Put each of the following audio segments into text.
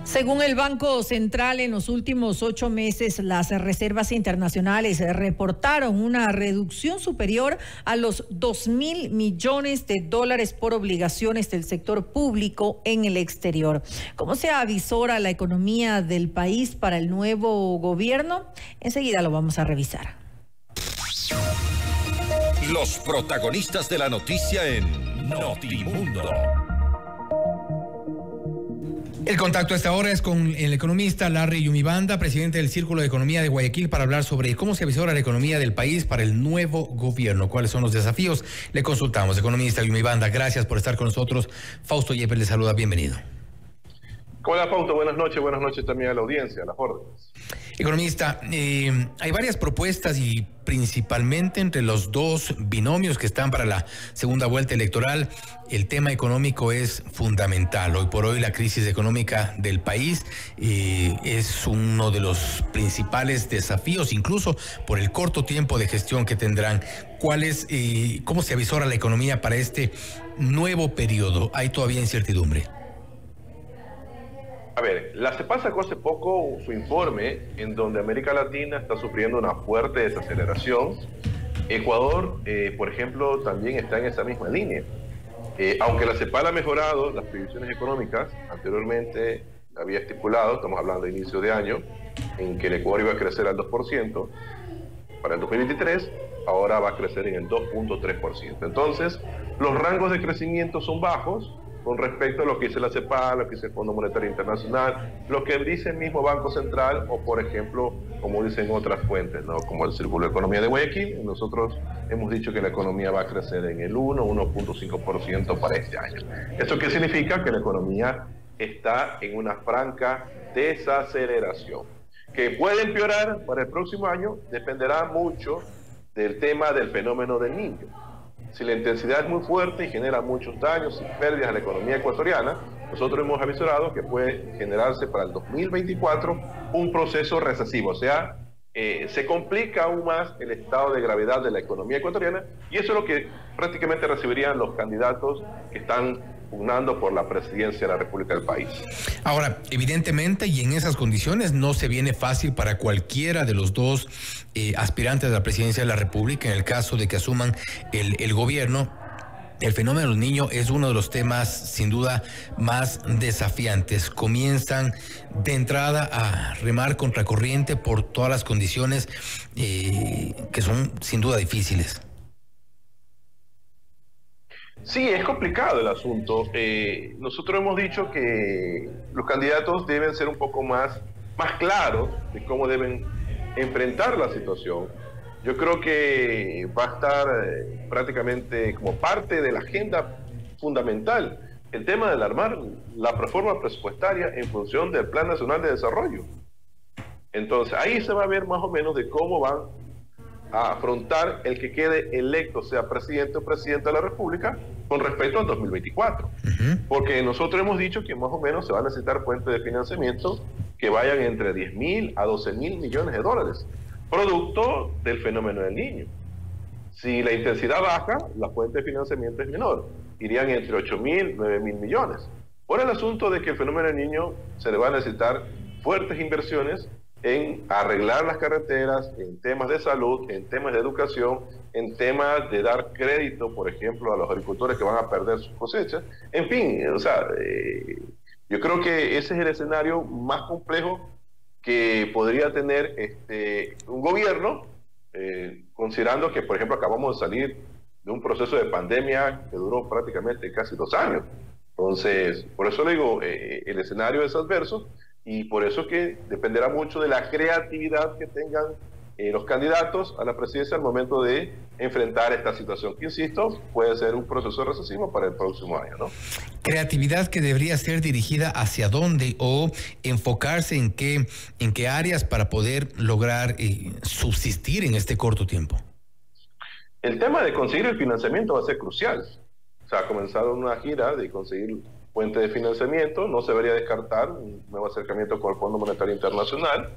Según el Banco Central, en los últimos 8 meses, las reservas internacionales reportaron una reducción superior a los 2.000 millones de dólares por obligaciones del sector público en el exterior. ¿Cómo se avisora la economía del país para el nuevo gobierno? Enseguida lo vamos a revisar. Los protagonistas de la noticia en Notimundo. El contacto a esta hora es con el economista Larry Yumibanda, presidente del Círculo de Economía de Guayaquil, para hablar sobre cómo se avisora la economía del país para el nuevo gobierno, cuáles son los desafíos. Le consultamos. Economista Yumibanda, gracias por estar con nosotros. Fausto Yepes le saluda, bienvenido. Hola Fausto, buenas noches también a la audiencia, a las órdenes. Economista, hay varias propuestas y principalmente entre los dos binomios que están para la segunda vuelta electoral, el tema económico es fundamental. Hoy por hoy la crisis económica del país es uno de los principales desafíos, incluso por el corto tiempo de gestión que tendrán. ¿Cómo se avisora la economía para este nuevo periodo? ¿Hay todavía incertidumbre? A ver, la CEPAL sacó hace poco su informe en donde América Latina está sufriendo una fuerte desaceleración. Ecuador, por ejemplo, también está en esa misma línea. Aunque la CEPAL ha mejorado las previsiones económicas, anteriormente había estipulado, estamos hablando de inicio de año, en que el Ecuador iba a crecer al 2%, para el 2023, ahora va a crecer en el 2.3%. Entonces, los rangos de crecimiento son bajos, con respecto a lo que dice la CEPAL, lo que dice el Fondo Monetario Internacional, lo que dice el mismo Banco Central o, por ejemplo, como dicen otras fuentes, ¿no? Como el Círculo de Economía de Guayaquil. Nosotros hemos dicho que la economía va a crecer en el 1.5% para este año. ¿Esto qué significa? Que la economía está en una franca desaceleración. Que puede empeorar para el próximo año dependerá mucho del tema del fenómeno del Niño. Si la intensidad es muy fuerte y genera muchos daños y pérdidas a la economía ecuatoriana, nosotros hemos avisorado que puede generarse para el 2024 un proceso recesivo, o sea, se complica aún más el estado de gravedad de la economía ecuatoriana, y eso es lo que prácticamente recibirían los candidatos que están pugnando por la presidencia de la República del país. Ahora, evidentemente, y en esas condiciones no se viene fácil para cualquiera de los dos aspirantes a la presidencia de la República en el caso de que asuman el gobierno. El fenómeno del niño es uno de los temas sin duda más desafiantes. Comienzan de entrada a remar contracorriente por todas las condiciones que son sin duda difíciles. Sí, es complicado el asunto. Nosotros hemos dicho que los candidatos deben ser un poco más claros de cómo deben enfrentar la situación. Yo creo que va a estar prácticamente como parte de la agenda fundamental el tema de armar la reforma presupuestaria en función del Plan Nacional de Desarrollo. Entonces, ahí se va a ver más o menos de cómo van a afrontar el que quede electo, sea presidente o presidenta de la República, con respecto al 2024. Porque nosotros hemos dicho que más o menos se van a necesitar fuentes de financiamiento que vayan entre 10.000 a 12.000 millones de dólares, producto del fenómeno del Niño. Si la intensidad baja, la fuente de financiamiento es menor, irían entre 8.000 y 9.000 millones. Por el asunto de que el fenómeno del Niño se le va a necesitar fuertes inversiones en arreglar las carreteras, en temas de salud, en temas de educación, en temas de dar crédito, por ejemplo, a los agricultores que van a perder sus cosechas. En fin, o sea, yo creo que ese es el escenario más complejo que podría tener un gobierno, considerando que, por ejemplo, acabamos de salir de un proceso de pandemia que duró prácticamente casi 2 años. Entonces, por eso le digo, el escenario es adverso, y por eso que dependerá mucho de la creatividad que tengan los candidatos a la presidencia al momento de enfrentar esta situación, que insisto, puede ser un proceso recesivo para el próximo año, ¿no? Creatividad que debería ser dirigida hacia dónde o enfocarse en qué áreas para poder lograr subsistir en este corto tiempo. El tema de conseguir el financiamiento va a ser crucial. O sea, ha comenzado una gira de conseguir fuente de financiamiento. No se debería descartar un nuevo acercamiento con el Fondo Monetario Internacional.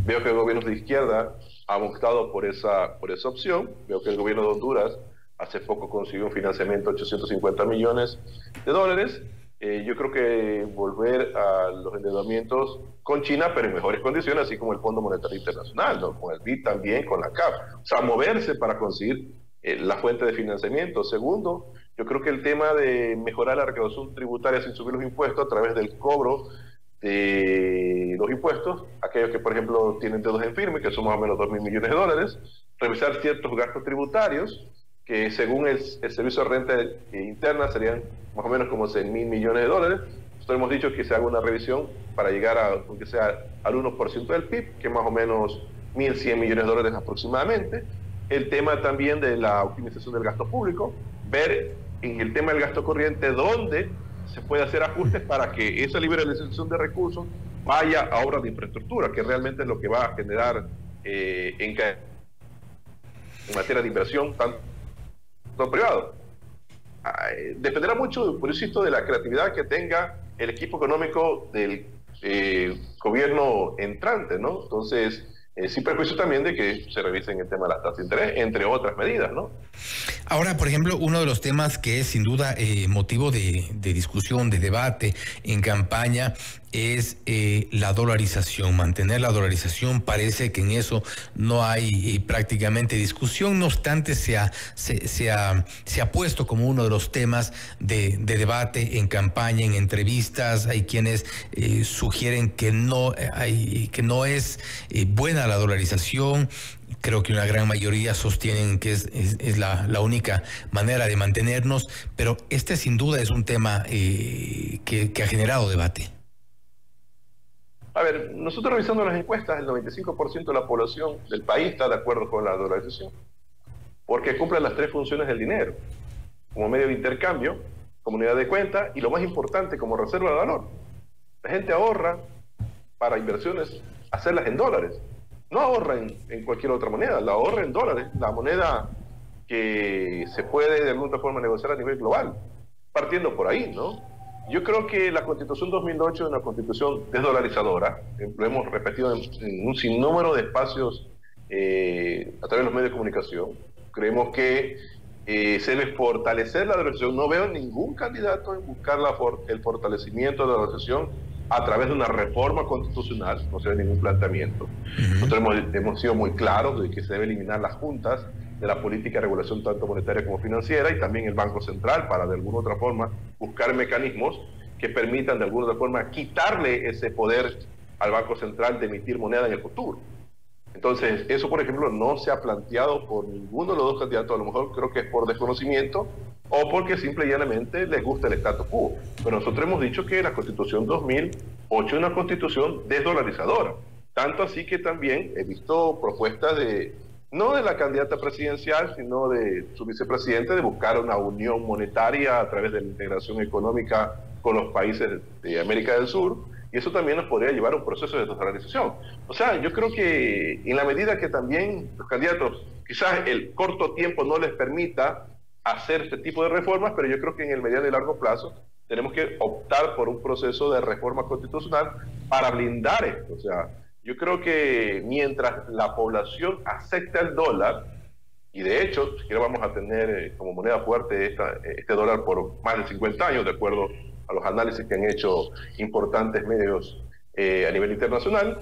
Veo que el gobierno de izquierda ha optado por esa opción. Veo que el gobierno de Honduras hace poco consiguió un financiamiento de 850 millones de dólares. yo creo que volver a los endeudamientos con China, pero en mejores condiciones, así como el Fondo Monetario Internacional, ¿no? Con el BID también, con la CAF. O sea, moverse para conseguir la fuente de financiamiento. Segundo, yo creo que el tema de mejorar la recaudación tributaria sin subir los impuestos a través del cobro de los impuestos, aquellos que por ejemplo tienen deudas en firme, que son más o menos 2.000 millones de dólares, revisar ciertos gastos tributarios, que según el Servicio de Renta Interna serían más o menos como 100.000 millones de dólares. Nosotros hemos dicho que se haga una revisión para llegar a, aunque sea al 1% del PIB, que es más o menos 1.100 millones de dólares aproximadamente. El tema también de la optimización del gasto público, ver en el tema del gasto corriente dónde se puede hacer ajustes para que esa liberalización de recursos vaya a obras de infraestructura, que realmente es lo que va a generar en materia de inversión, tanto privado. Dependerá mucho, por insisto, de la creatividad que tenga el equipo económico del gobierno entrante, ¿no? Entonces, sin perjuicio también de que se revisen el tema de las tasas de interés, entre otras medidas, ¿no? Ahora, por ejemplo, uno de los temas que es sin duda motivo de discusión, de debate en campaña es la dolarización. Mantener la dolarización, parece que en eso no hay prácticamente discusión. No obstante, se ha puesto como uno de los temas de debate en campaña, en entrevistas. Hay quienes sugieren que no es buena la dolarización. Creo que una gran mayoría sostienen que es la única manera de mantenernos, pero este sin duda es un tema que ha generado debate. A ver, nosotros revisando las encuestas, el 95% de la población del país está de acuerdo con la dolarización, porque cumple las tres funciones del dinero, como medio de intercambio, como unidad de cuenta y lo más importante, como reserva de valor. La gente ahorra para inversiones, hacerlas en dólares. No ahorra en cualquier otra moneda, la ahorra en dólares, la moneda que se puede de alguna forma negociar a nivel global, partiendo por ahí, ¿no? Yo creo que la Constitución 2008 es una constitución desdolarizadora, lo hemos repetido en un sinnúmero de espacios a través de los medios de comunicación. Creemos que se debe fortalecer la dolarización. No veo ningún candidato en buscar el fortalecimiento de la dolarización a través de una reforma constitucional, no se ve ningún planteamiento. Nosotros hemos sido muy claros de que se debe eliminar las juntas de la política de regulación tanto monetaria como financiera y también el Banco Central para de alguna u otra forma buscar mecanismos que permitan de alguna u otra forma quitarle ese poder al Banco Central de emitir moneda en el futuro. Entonces, eso por ejemplo no se ha planteado por ninguno de los dos candidatos, a lo mejor creo que es por desconocimiento o porque simple y llanamente les gusta el status quo. Pero nosotros hemos dicho que la Constitución 2008 es una constitución desdolarizadora. Tanto así que también he visto propuestas no de la candidata presidencial, sino de su vicepresidente, de buscar una unión monetaria a través de la integración económica con los países de América del Sur, y eso también nos podría llevar a un proceso de desdolarización. O sea, yo creo que en la medida que también los candidatos, quizás el corto tiempo no les permita hacer este tipo de reformas, pero yo creo que en el mediano y largo plazo tenemos que optar por un proceso de reforma constitucional para blindar esto. O sea, yo creo que mientras la población acepta el dólar, y de hecho, si quiero vamos a tener como moneda fuerte este dólar por más de 50 años, de acuerdo a los análisis que han hecho importantes medios a nivel internacional,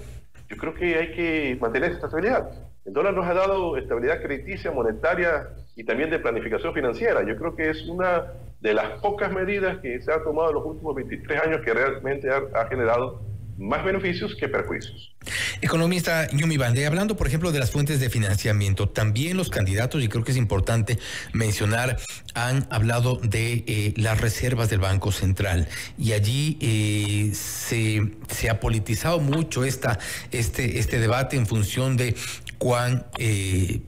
yo creo que hay que mantener esta estabilidad. El dólar nos ha dado estabilidad crediticia, monetaria y también de planificación financiera. Yo creo que es una de las pocas medidas que se ha tomado en los últimos 23 años que realmente ha generado más beneficios que perjuicios. Economista Ñumi Bande, hablando por ejemplo de las fuentes de financiamiento, también los candidatos, y creo que es importante mencionar, han hablado de las reservas del Banco Central, y allí se ha politizado mucho este debate en función de cuán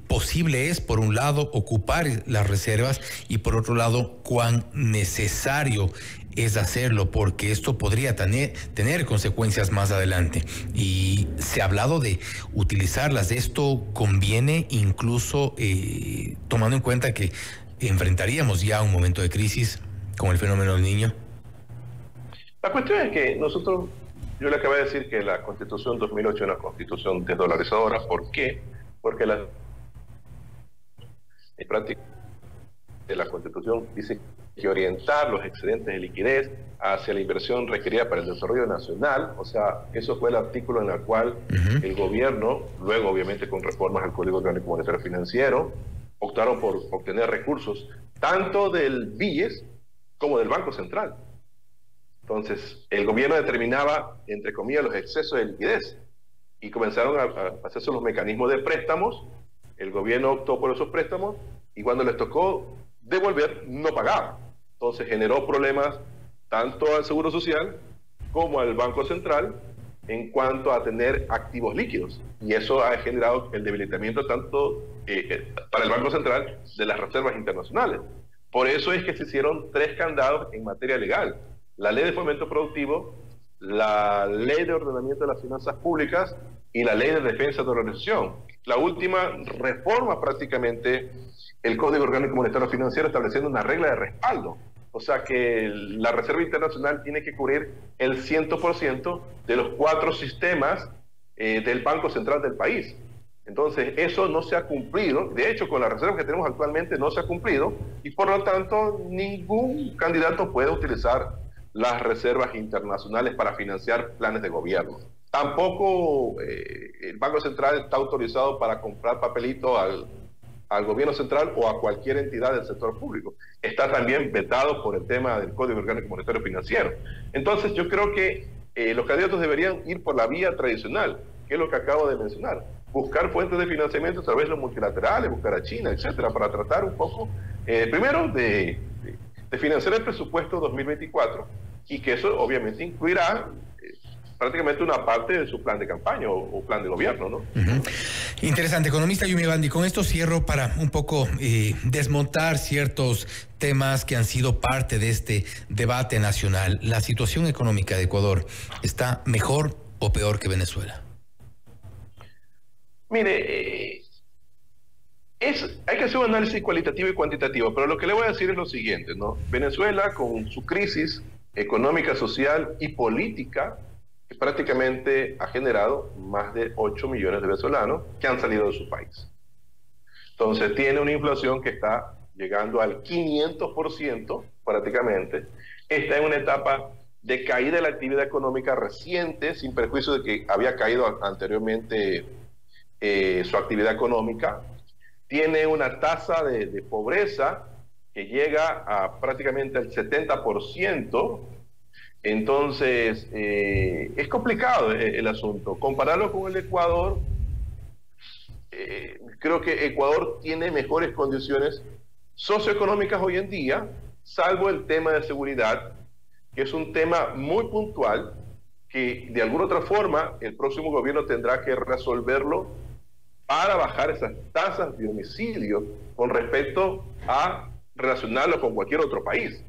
posible es, por un lado, ocupar las reservas y por otro lado, cuán necesario es hacerlo, porque esto podría tener consecuencias más adelante. Y se ha hablado de utilizarlas. Esto conviene incluso tomando en cuenta que enfrentaríamos ya un momento de crisis con el fenómeno del Niño. La cuestión es que yo le acabé de decir que la Constitución 2008 es una constitución desdolarizadora. ¿Por qué? Porque en práctica de la Constitución dice que orientar los excedentes de liquidez hacia la inversión requerida para el desarrollo nacional. O sea, eso fue el artículo en el cual el gobierno, luego obviamente con reformas al Código Orgánico Monetario Financiero, optaron por obtener recursos tanto del BIES como del Banco Central. Entonces, el gobierno determinaba, entre comillas, los excesos de liquidez y comenzaron a hacerse los mecanismos de préstamos. El gobierno optó por esos préstamos y cuando les tocó devolver, no pagaban. Entonces, generó problemas tanto al Seguro Social como al Banco Central en cuanto a tener activos líquidos. Y eso ha generado el debilitamiento tanto para el Banco Central de las reservas internacionales. Por eso es que se hicieron 3 candados en materia legal: la Ley de Fomento Productivo, la Ley de Ordenamiento de las Finanzas Públicas y la Ley de Defensa de la Organización. La última reforma prácticamente el Código Orgánico Monetario Financiero, estableciendo una regla de respaldo. O sea que la Reserva Internacional tiene que cubrir el 100% de los 4 sistemas del Banco Central del país. Entonces, eso no se ha cumplido. De hecho, con la reserva que tenemos actualmente no se ha cumplido y por lo tanto ningún candidato puede utilizar las reservas internacionales para financiar planes de gobierno. Tampoco el Banco Central está autorizado para comprar papelito al gobierno central o a cualquier entidad del sector público. Está también vetado por el tema del Código Orgánico Monetario Financiero. Entonces yo creo que los candidatos deberían ir por la vía tradicional, que es lo que acabo de mencionar: buscar fuentes de financiamiento a través de los multilaterales, buscar a China, etcétera, para tratar un poco, primero, de financiar el presupuesto 2024, y que eso obviamente incluirá prácticamente una parte de su plan de campaña o plan de gobierno, ¿no? Interesante, economista Yumi Banda. Y con esto cierro para un poco desmontar ciertos temas que han sido parte de este debate nacional. ¿La situación económica de Ecuador está mejor o peor que Venezuela? Mire, hay que hacer un análisis cualitativo y cuantitativo, pero lo que le voy a decir es lo siguiente, ¿no? Venezuela, con su crisis económica, social y política, que prácticamente ha generado más de 8 millones de venezolanos que han salido de su país. Entonces tiene una inflación que está llegando al 500% prácticamente. Está en una etapa de caída de la actividad económica reciente, sin perjuicio de que había caído anteriormente su actividad económica. Tiene una tasa de pobreza que llega a prácticamente el 70%. Entonces, es complicado el asunto. Compararlo con el Ecuador, creo que Ecuador tiene mejores condiciones socioeconómicas hoy en día, salvo el tema de seguridad, que es un tema muy puntual, que de alguna otra forma el próximo gobierno tendrá que resolverlo para bajar esas tasas de homicidio con respecto a relacionarlo con cualquier otro país.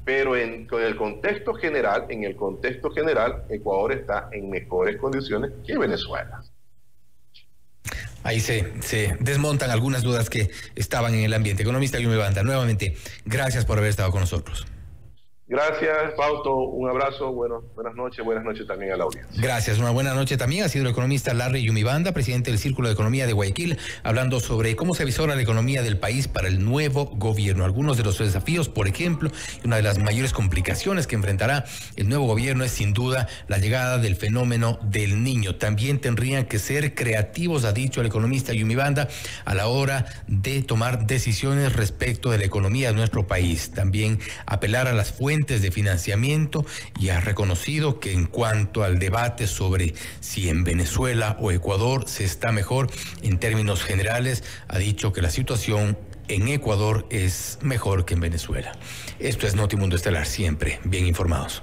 Pero en el contexto general, Ecuador está en mejores condiciones que Venezuela. Ahí se desmontan algunas dudas que estaban en el ambiente. Economista Yumi Banda, nuevamente, gracias por haber estado con nosotros. Gracias, Fausto. Un abrazo. Buenas noches también a la audiencia. Gracias. Una buena noche también. Ha sido el economista Larry Yumi Banda, presidente del Círculo de Economía de Guayaquil, hablando sobre cómo se avisora la economía del país para el nuevo gobierno. Algunos de los desafíos, por ejemplo, y una de las mayores complicaciones que enfrentará el nuevo gobierno es sin duda la llegada del fenómeno del Niño. También tendrían que ser creativos, ha dicho el economista Yumi Banda, a la hora de tomar decisiones respecto de la economía de nuestro país. También apelar a las fuentes de financiamiento, y ha reconocido que en cuanto al debate sobre si en Venezuela o Ecuador se está mejor, en términos generales ha dicho que la situación en Ecuador es mejor que en Venezuela. Esto es Notimundo Estelar, siempre bien informados.